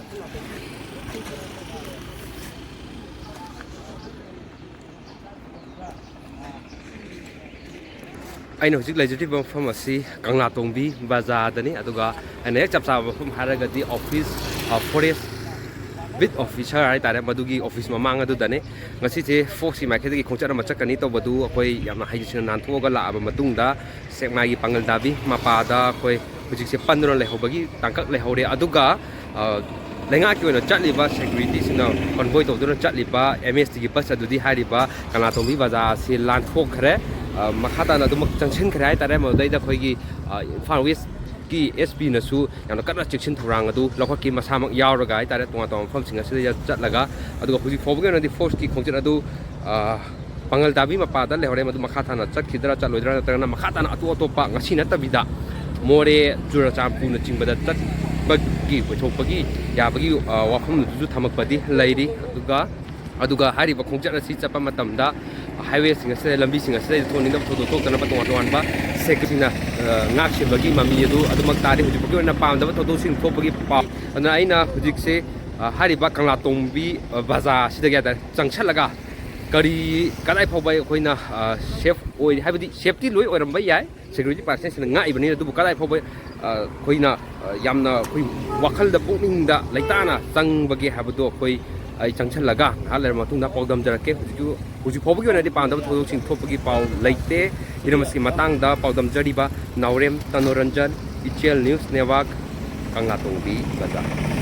ꯑꯩꯅ ꯍꯧꯖꯤꯛ ꯂꯩꯖꯔꯤꯕ ꯃꯐꯝ ꯑꯁꯤ ꯀꯪꯂꯥꯇꯣꯡꯕꯤ ꯕꯖꯥꯔꯗꯅꯤ ꯑꯗꯨꯒ ꯑꯩꯅ ꯍꯦꯛ ꯆꯞ ꯆꯥꯕ ꯃꯐꯝ ꯍꯥꯏꯔꯒꯗꯤ ꯑꯣꯐꯤꯁ ꯐꯣꯔꯦꯁ ꯕꯤꯠ ꯑꯣꯐꯤꯁꯔ ꯍꯥꯏꯇꯥꯔꯦ ꯃꯗꯨꯒꯤ ꯑꯣꯐꯤꯁ ꯃꯃꯥꯡ ꯑꯗꯨꯗꯅꯤ ꯉꯁꯤꯁꯦ ꯐꯣꯛꯁꯤ ꯃꯥꯏꯀꯩꯗꯒꯤ ꯈꯣꯡꯆꯠ ꯑꯃ ꯆꯠꯀꯅꯤ ꯇꯧꯕꯗꯨ ꯑꯩꯈꯣꯏ ꯌꯥꯝꯅ ꯍꯩꯁꯤꯡꯅ ꯅꯥꯟꯊꯣꯛꯑꯒ ꯂꯥꯛꯑꯕ ꯃꯇꯨꯡꯗ ꯁꯦꯛꯃꯥꯏꯒꯤ ꯄꯥꯡꯒꯜꯗꯥꯕꯤ ꯃꯄꯥꯗ ꯑꯩꯈꯣꯏ ꯍꯧꯖꯤꯛꯁꯦ ꯄꯟꯗꯨꯅ ꯂꯩꯍꯧꯕꯒꯤ ꯇꯥꯡꯀꯛ ꯂꯩꯍꯧꯔꯦ ꯑꯗꯨꯒ ꯂꯩꯉꯥꯛꯀꯤ ꯑꯣꯏꯅ ꯆꯠꯂꯤꯕ ꯁꯦꯀ꯭ꯌꯨꯔꯤꯇꯤꯁꯤꯡꯅ ꯀꯟꯚꯣꯏ ꯇꯧꯗꯨꯅ ꯆꯠꯂꯤꯕ MSTꯒꯤ ꯕꯁ ꯑꯗꯨꯗꯤ ꯍꯥꯏꯔꯤꯕ ꯀꯪꯂꯥꯇꯣꯡꯕꯤ ꯕꯖꯥꯔ ꯑꯁꯤ ꯂꯥꯟꯊꯣꯛꯈ꯭ꯔꯦ ꯃꯈꯥ ꯇꯥꯅ ꯑꯗꯨꯃꯛ ꯆꯪꯁꯤꯟꯈ꯭ꯔꯦ ꯍꯥꯏꯇꯥꯔꯦ ꯃꯗꯨꯗꯩꯗ ꯑꯩꯈꯣꯏꯒꯤ ꯏꯝꯐꯥꯜ ꯋꯦꯁꯀꯤ SP ꯅꯁꯨ ꯌꯥꯝꯅ ꯀꯟꯅ ꯆꯦꯛꯁꯤꯟ ꯊꯧꯔꯥꯡ ꯑꯗꯨ ꯂꯧꯈꯠꯈꯤ ꯃꯁꯥꯃꯛ ꯌꯥꯎꯔꯒ ꯍꯥꯏꯇꯥꯔꯦ ꯇꯣꯉꯥꯟ ꯇꯣꯉꯥꯟꯕ ꯃꯐꯝꯁꯤꯡ ꯑꯁꯤꯗ ꯆꯠꯂꯒ ꯑꯗꯨꯒ ꯍꯧꯖꯤꯛ ꯐꯥꯎꯕꯒꯤ ꯑꯣꯏꯅꯗꯤ ꯐꯣꯔꯁꯀꯤ ꯈꯣꯡꯆꯠ ꯑꯗꯨ ꯄꯥꯡꯒꯜꯗꯥꯕꯤ ꯃꯄꯥꯗ ꯂꯩꯍꯧꯔꯦ ꯃꯗꯨ ꯃꯈꯥ ꯇꯥꯅ ꯆꯠꯈꯤꯗ꯭ꯔꯥ ꯆꯠꯂꯣꯏꯗ꯭ꯔꯥ ꯅꯠꯇ꯭ꯔꯒꯅ ꯃꯈꯥ ꯇꯥꯅ ꯑꯇꯣꯞꯄ ꯉꯁꯤ ꯅꯠꯇꯕꯤꯗ ꯃꯣꯔꯦ ꯆꯨꯔꯆꯥꯟꯄꯨꯔꯅꯆꯤꯡꯕꯗ ꯆꯠꯄꯒꯤ ꯑꯣꯏꯊꯣꯛꯄꯒꯤ ꯌꯥꯕꯒꯤ ꯋꯥꯐꯝꯗꯨꯁꯨ ꯊꯝꯃꯛꯄꯗꯤ ꯂꯩꯔꯤ ꯑꯗꯨꯒ ꯍꯥꯏꯔꯤꯕ ꯈꯣꯡꯆꯠ ꯑꯁꯤ ꯆꯠꯄ ꯃꯇꯝꯗ ꯍꯥꯏꯋꯦꯁꯤꯡ ꯑꯁꯤꯗ ꯂꯝꯕꯤꯁꯤꯡ ꯑꯁꯤꯗ ꯊꯣꯛꯅꯤꯡꯗꯕ ꯊꯧꯗꯣꯛ ꯊꯣꯛꯇꯅꯕ ꯇꯣꯉꯥꯟ ꯇꯣꯉꯥꯟꯕ ꯁꯦꯛꯇꯔꯁꯤꯡꯅ ꯉꯥꯛ ꯁꯦꯟꯕꯒꯤ ꯃꯃꯤ ꯑꯗꯨ ꯑꯗꯨꯃꯛ ꯇꯥꯔꯤ ꯍꯧꯖꯤꯛꯐꯥꯎꯒꯤ ꯑꯣꯏꯅ ꯄꯥꯝꯗꯕ ꯊꯧꯗꯣꯛꯁꯤꯡ ꯊꯣꯛꯄꯒꯤ ꯄꯥꯎ ꯑꯗꯨꯅ ꯑꯩꯅ ꯍꯧꯖꯤꯛꯁꯦ ꯍꯥꯏꯔꯤꯕ ꯀꯪꯂꯥꯇꯣꯡꯕꯤ ꯕꯖꯥꯔ ꯑꯁꯤꯗꯒꯤ ꯍꯥꯏꯇꯥꯔꯦ ꯆꯪꯁꯜꯂꯒ ꯀꯗꯥꯏ ꯐꯥꯎꯕ ꯑꯩꯈꯣꯏꯅ ꯁꯦꯐ ꯑꯣꯏ ꯍꯥꯏꯕꯗꯤ ꯁꯦꯐꯇꯤ ꯂꯣꯏ ꯑꯣꯏꯔꯝꯕ ꯌꯥꯏ ꯁꯦꯀ꯭ꯌꯨꯔꯤꯇꯤ ꯄꯥꯔꯁꯟꯁꯤꯡꯅ ꯉꯥꯛꯏꯕꯅꯤꯅ ꯑꯗꯨꯕꯨ ꯀꯗꯥꯏ ꯐꯥꯎꯕ ꯑꯩꯈꯣꯏꯅ ꯌꯥꯝꯅ ꯑꯩꯈꯣꯏ ꯋꯥꯈꯜꯗ ꯄꯨꯛꯅꯤꯡꯗ ꯂꯩꯇꯥꯅ ꯆꯪꯕꯒꯦ ꯍꯥꯏꯕꯗꯣ ꯑꯩ ꯆꯪꯁꯜꯂꯒ ꯉꯥꯏꯍꯥꯛ ꯂꯩꯔꯕ ꯃꯇꯨꯡꯗ ꯄꯥꯎꯗꯝꯖꯔꯛꯀꯦ ꯍꯧꯖꯤꯛ ꯐꯥꯎꯕꯒꯤ ꯑꯣꯏꯅꯗꯤ ꯄꯥꯝꯗꯕ ꯊꯧꯗꯣꯛꯁꯤꯡ ꯊꯣꯛꯄꯒꯤ ꯄꯥꯎ ꯂꯩꯇꯦ ꯍꯤꯔꯝ ꯑꯁꯤꯒꯤ ꯃꯇꯥꯡꯗ ꯄꯥꯎꯗꯝꯖꯔꯤꯕ ꯅꯥꯎꯔꯦꯝ ꯇꯅꯣꯔꯟꯖꯟ ꯏꯆꯦꯜ ꯅ꯭ꯌꯨꯁ ꯅꯦꯠꯋꯥꯔꯛ ꯀꯪꯂꯥꯇꯣꯡꯕꯤ ꯕꯖꯥꯔ